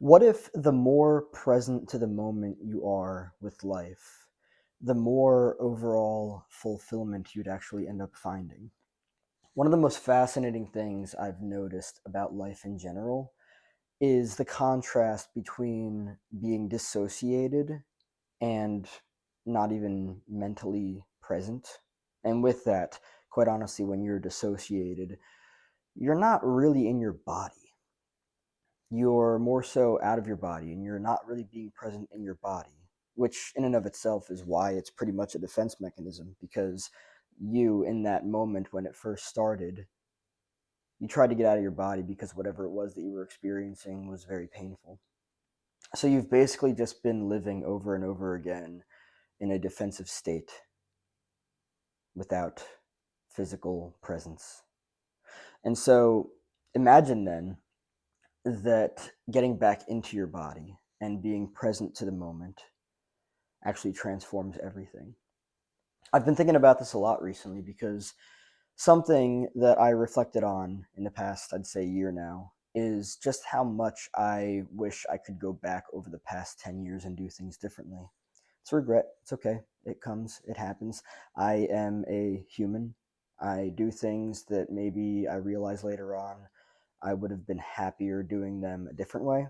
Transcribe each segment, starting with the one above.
What if the more present to the moment you are with life, the more overall fulfillment you'd actually end up finding? One of the most fascinating things I've noticed about life in general is the contrast between being dissociated and not even mentally present. And with that, quite honestly, when you're dissociated, you're not really in your body. You're more so out of your body and you're not really being present in your body, which in and of itself is why it's pretty much a defense mechanism because you, in that moment when it first started, you tried to get out of your body because whatever it was that you were experiencing was very painful. So you've basically just been living over and over again in a defensive state without physical presence. And so imagine then that getting back into your body and being present to the moment actually transforms everything. I've been thinking about this a lot recently because something that I reflected on in the past, I'd say year now, is just how much I wish I could go back over the past 10 years and do things differently. It's a regret. It's okay. It comes, it happens. I am a human. I do things that maybe I realize later on I would have been happier doing them a different way.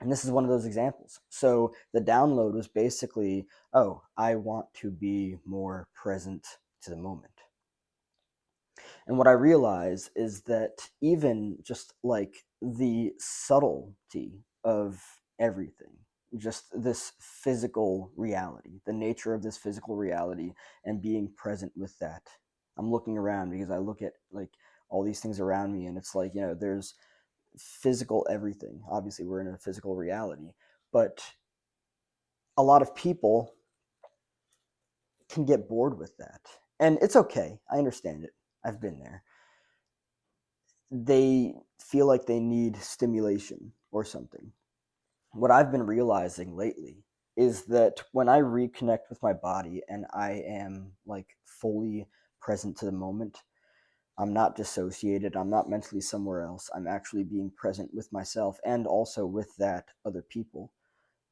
And this is one of those examples. So the download was basically, oh, I want to be more present to the moment. And what I realize is that even just like the subtlety of everything, just this physical reality, the nature of this physical reality, and being present with that. I'm looking around because I look at like all these things around me, and it's like, there's physical everything. Obviously, we're in a physical reality, but a lot of people can get bored with that. And it's okay. I understand it. I've been there. They feel like they need stimulation or something. What I've been realizing lately is that when I reconnect with my body and I am like fully present to the moment, I'm not dissociated, I'm not mentally somewhere else. I'm actually being present with myself and also with that other people.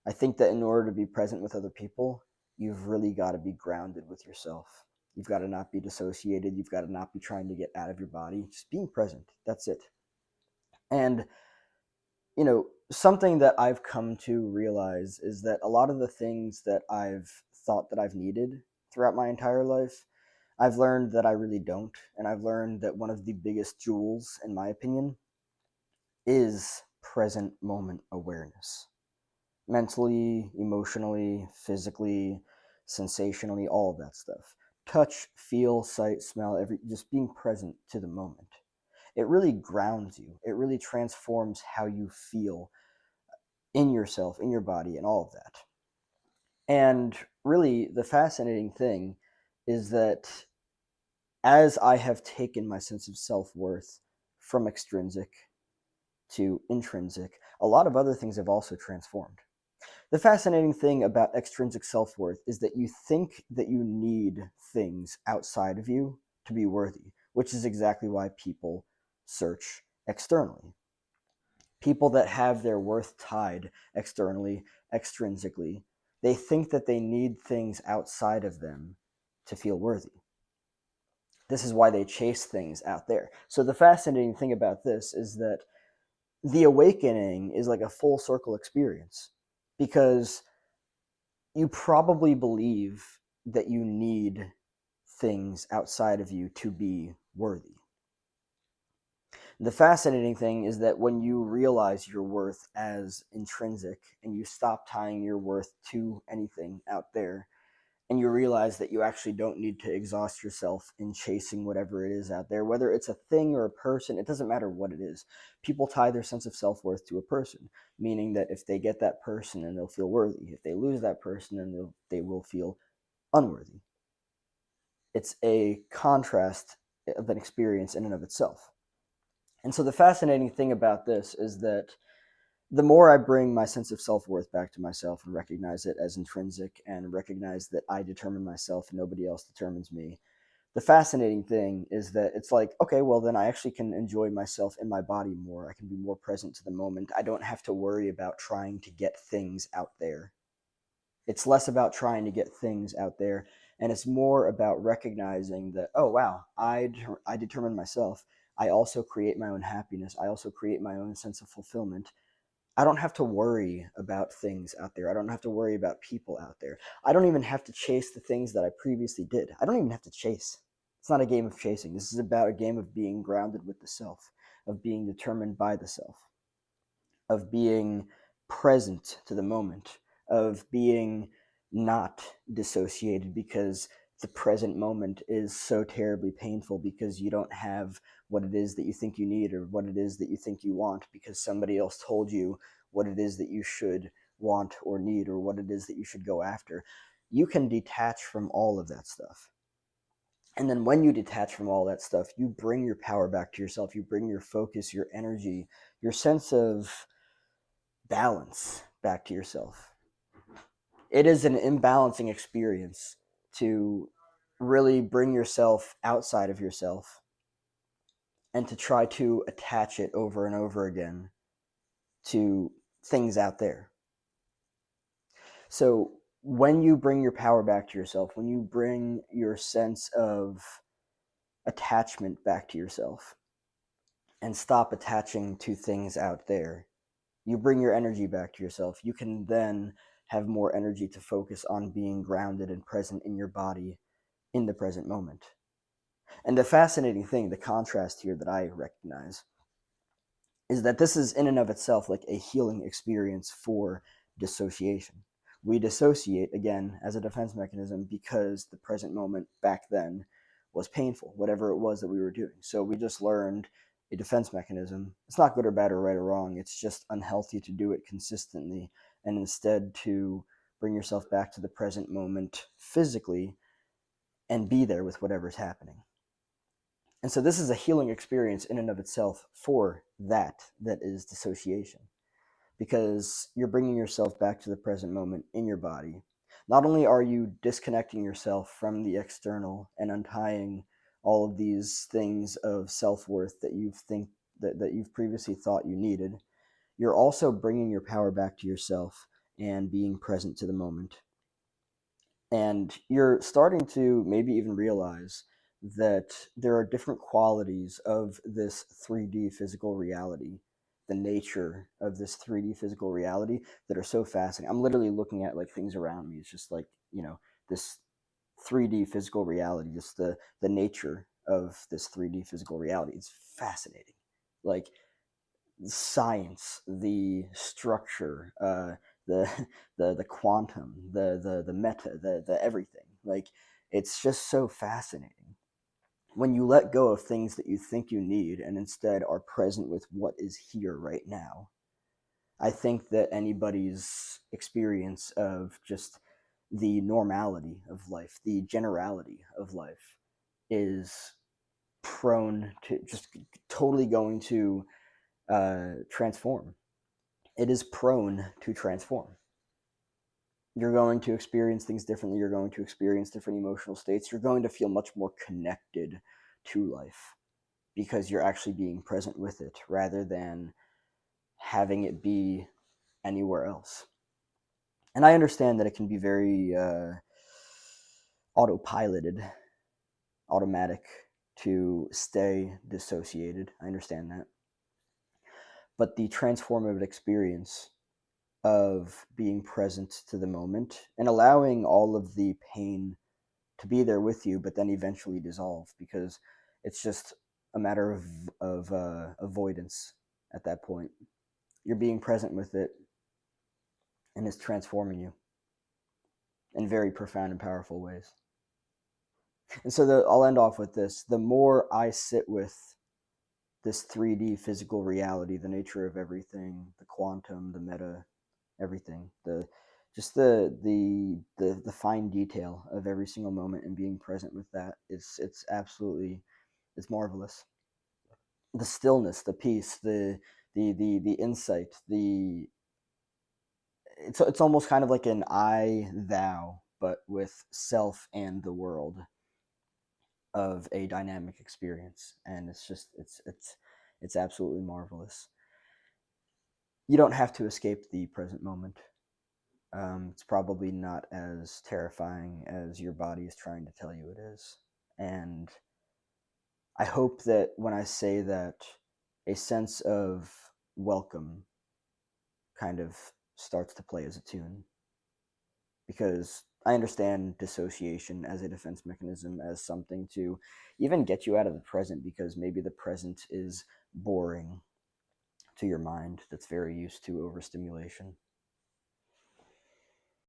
I think that in order to be present with other people, you've really got to be grounded with yourself. You've got to not be dissociated. You've got to not be trying to get out of your body. Just being present. That's it. And, something that I've come to realize is that a lot of the things that I've thought that I've needed throughout my entire life, I've learned that I really don't. And I've learned that one of the biggest jewels, in my opinion, is present moment awareness. Mentally, emotionally, physically, sensationally, all of that stuff. Touch, feel, sight, smell, just being present to the moment. It really grounds you. It really transforms how you feel in yourself, in your body, and all of that. And really, the fascinating thing is that as I have taken my sense of self worth from extrinsic to intrinsic, a lot of other things have also transformed. The fascinating thing about extrinsic self worth is that you think that you need things outside of you to be worthy, which is exactly why people search externally. People that have their worth tied externally, extrinsically, they think that they need things outside of them to feel worthy. This is why they chase things out there. So the fascinating thing about this is that the awakening is like a full circle experience because you probably believe that you need things outside of you to be worthy. The fascinating thing is that when you realize your worth as intrinsic and you stop tying your worth to anything out there, and you realize that you actually don't need to exhaust yourself in chasing whatever it is out there, whether it's a thing or a person, it doesn't matter what it is. People tie their sense of self-worth to a person, meaning that if they get that person, then they'll feel worthy. If they lose that person, then they will feel unworthy. It's a contrast of an experience in and of itself. And so the fascinating thing about this is that the more I bring my sense of self worth back to myself and recognize it as intrinsic and recognize that I determine myself and nobody else determines me, The fascinating thing is that it's like, okay, well, then I actually can enjoy myself in my body more. I can be more present to the moment. I don't have to worry about trying to get things out there. It's less about trying to get things out there, and it's more about recognizing that, oh, wow, I determine myself. I also create my own happiness. I also create my own sense of fulfillment. I don't have to worry about things out there. I don't have to worry about people out there. I don't even have to chase the things that I previously did. I don't even have to chase. It's not a game of chasing. This is about a game of being grounded with the self, of being determined by the self, of being present to the moment, of being not dissociated because the present moment is so terribly painful because you don't have what it is that you think you need or what it is that you think you want because somebody else told you what it is that you should want or need or what it is that you should go after. You can detach from all of that stuff. And then when you detach from all that stuff, you bring your power back to yourself. You bring your focus, your energy, your sense of balance back to yourself. It is an imbalancing experience to really bring yourself outside of yourself and to try to attach it over and over again to things out there. So when you bring your power back to yourself, when you bring your sense of attachment back to yourself and stop attaching to things out there, you bring your energy back to yourself. You can then have more energy to focus on being grounded and present in your body in the present moment. And the fascinating thing, the contrast here that I recognize, is that this is in and of itself like a healing experience for dissociation. We dissociate again as a defense mechanism because the present moment back then was painful, whatever it was that we were doing. So we just learned a defense mechanism. It's not good or bad or right or wrong. It's just unhealthy to do it consistently and instead to bring yourself back to the present moment physically and be there with whatever's happening. And so this is a healing experience in and of itself for that is dissociation, because you're bringing yourself back to the present moment in your body. Not only are you disconnecting yourself from the external and untying all of these things of self-worth that you've previously thought you needed, you're also bringing your power back to yourself and being present to the moment. And you're starting to maybe even realize that there are different qualities of this 3D physical reality, the nature of this 3D physical reality that are so fascinating. I'm literally looking at like things around me. It's just like, this 3D physical reality, just the nature of this 3D physical reality. It's fascinating. Like science, the structure, the the quantum, the meta, the everything. Like it's just so fascinating when you let go of things that you think you need and instead are present with what is here right now. I think that anybody's experience of just the normality of life, the generality of life, is prone to just totally going to transform. It is prone to transform. You're going to experience things differently. You're going to experience different emotional states. You're going to feel much more connected to life because you're actually being present with it rather than having it be anywhere else. And I understand that it can be very autopiloted, automatic to stay dissociated. I understand that. But the transformative experience of being present to the moment and allowing all of the pain to be there with you, but then eventually dissolve because it's just a matter of avoidance at that point. You're being present with it, and it's transforming you in very profound and powerful ways. And so I'll end off with this: the more I sit with this 3D physical reality, the nature of everything, the quantum, the meta, everything, the fine detail of every single moment and being present with that, it's absolutely, it's marvelous. The stillness, the peace, the insight, it's almost kind of like an I thou, but with self and the world. of a dynamic experience, and it's absolutely marvelous. You don't have to escape the present moment. It's probably not as terrifying as your body is trying to tell you it is. And I hope that when I say that, a sense of welcome kind of starts to play as a tune, because I understand dissociation as a defense mechanism, as something to even get you out of the present, because maybe the present is boring to your mind that's very used to overstimulation.